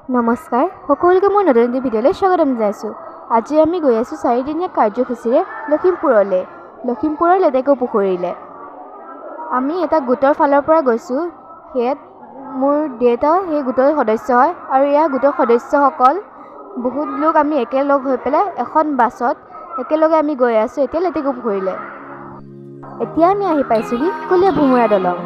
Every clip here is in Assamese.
নমস্কাৰ সকলোকে মই নতুন ভিডিঅ'লৈ স্বাগতম জনাইছোঁ। আজি আমি গৈ আছোঁ 4 দিনীয়া কাৰ্যসূচীৰে লখিমপুৰৰ লেটেকু পুখুৰীলৈ। আমি এটা গোটৰ ফালৰ পৰা গৈছোঁ। সেয়াত মোৰ দেউতাও সেই গোটৰ সদস্য হয় আৰু ইয়াৰ গোটৰ সদস্যসকল বহুত লোক আমি একেলগ হৈ পেলাই এখন বাছত একেলগে আমি গৈ আছোঁ এতিয়া লেটেকু পুখুৰীলৈ। এতিয়া আমি আহি পাইছোঁহি কলীয়া ভোমোৰা দলং।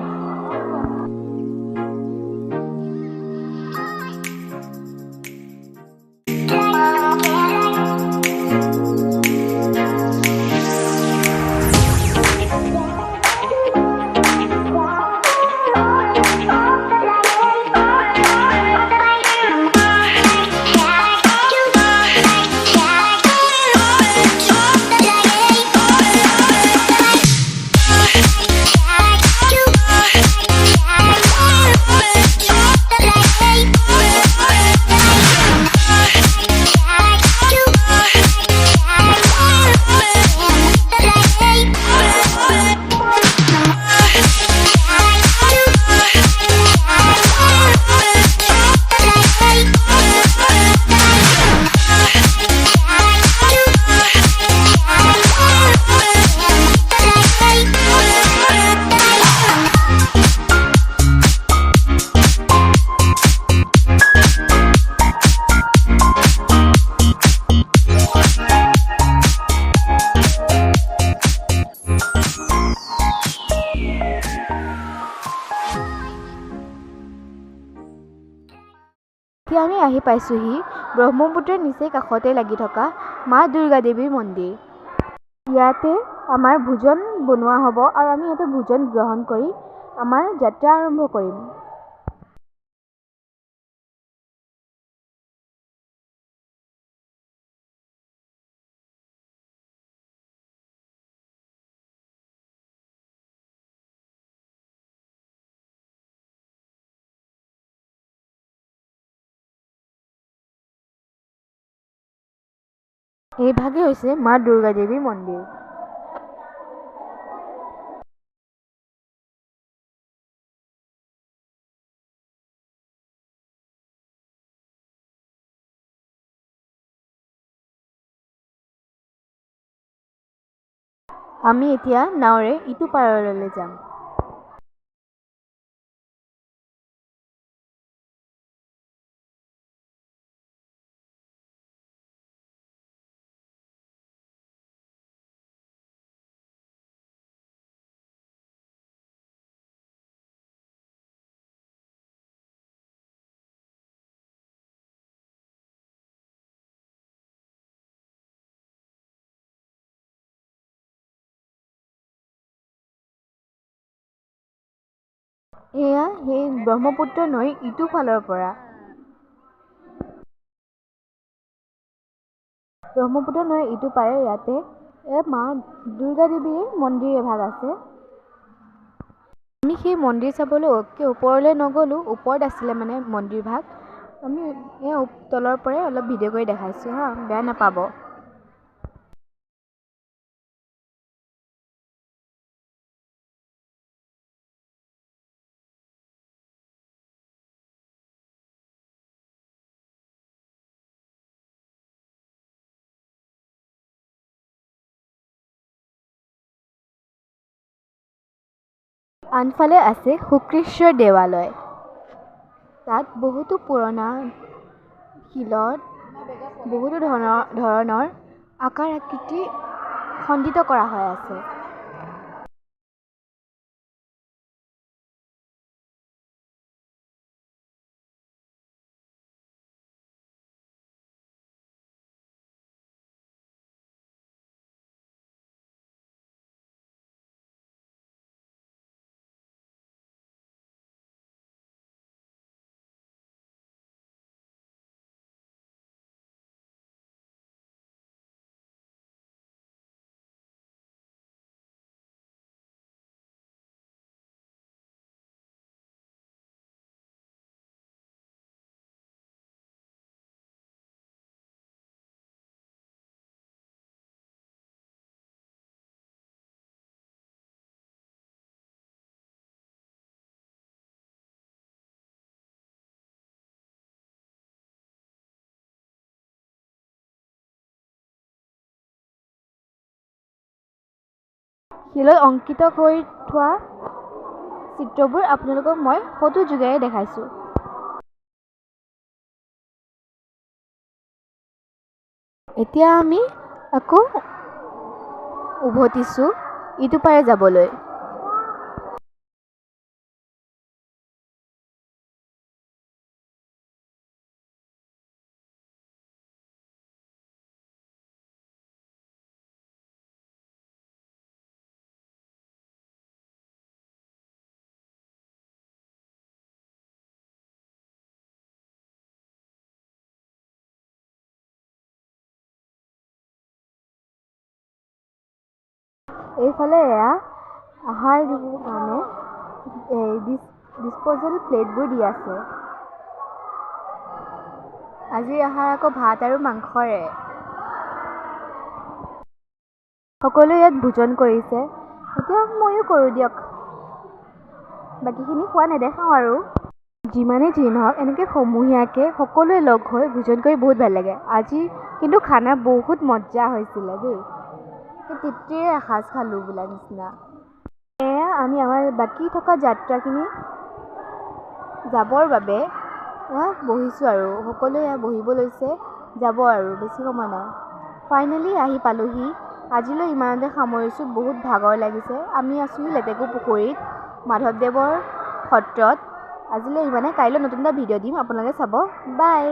এতিয়া আমি আহি পাইছোঁহি ব্ৰহ্মপুত্ৰৰ নিচেই কাষতে লাগি থকা মা দুৰ্গা দেৱীৰ মন্দিৰ। ইয়াতে আমাৰ ভোজন বনোৱা হ'ব আৰু আমি ইয়াতে ভোজন গ্ৰহণ কৰি আমাৰ যাত্ৰা আৰম্ভ কৰিম। এইভাগে হৈছে মা দুৰ্গা দেৱীৰ মন্দিৰ। আমি এতিয়া নাৱেৰে ইটো পাৰলৈ যাম। এয়া সেই ব্ৰহ্মপুত্ৰ নৈৰ ইটো ফালৰ পৰা। ব্ৰহ্মপুত্ৰ নৈৰ ইটো পাৰে ইয়াতে মা দুৰ্গা দেৱীৰ মন্দিৰ এভাগ আছে। আমি সেই মন্দিৰ চাবলৈ ওপৰলৈ নগ'লোঁ, ওপৰত আছিলে মানে মন্দিৰ ভাগ। আমি তলৰ পৰাই অলপ ভিডিঅ' কৰি দেখাইছোঁ হা, বেয়া নাপাব। আনফালে আছে শুক্ৰেশ্বৰ দেৱালয়। তাত বহুতো পুৰণা শিলত বহুতো ধৰণৰ আকাৰ আকৃতি খণ্ডিত কৰা হৈ আছে। শিলত অংকিত কৰি থোৱা চিত্ৰবোৰ আপোনালোকক মই ফটো যোগেৰে দেখাইছোঁ। এতিয়া আমি আকৌ উভতিছোঁ ইটো পাৰে যাবলৈ। এইফালে এয়া আহাৰ দিবৰ কাৰণে ডিছপ'জেল প্লেটবোৰ দি আছে। আজিৰ আহাৰ আকৌ ভাত আৰু মাংসৰে। সকলোৱে ইয়াত ভোজন কৰিছে, এতিয়া ময়ো কৰোঁ দিয়ক। বাকীখিনি খোৱা নেদেখাওঁ আৰু। যিমানেই যি নহওক এনেকৈ সমূহীয়াকৈ সকলোৱে লগ হৈ ভোজন কৰি বহুত ভাল লাগে। আজি কিন্তু খানা বহুত মজা হৈছিলে দেই, তৃপ্তিৰে এসাঁজ খালোঁ বোলা নিচিনা। এয়া আমি আমাৰ বাকী থকা যাত্ৰাখিনি যাবৰ বাবে বহিছোঁ আৰু সকলোৱে এয়া বহিব লৈছে, যাব আৰু বেছি সময় নাই। ফাইনেলি আহি পালোহি। আজিলৈ ইমানতে সামৰিছোঁ, বহুত ভাগৰ লাগিছে। আমি আছোঁহি লেটেকু পুখুৰীত মাধৱদেৱৰ সত্ৰত। আজিলৈ ইমানে, কাইলৈ নতুন এটা ভিডিঅ' দিম, আপোনালোকে চাব। বাই।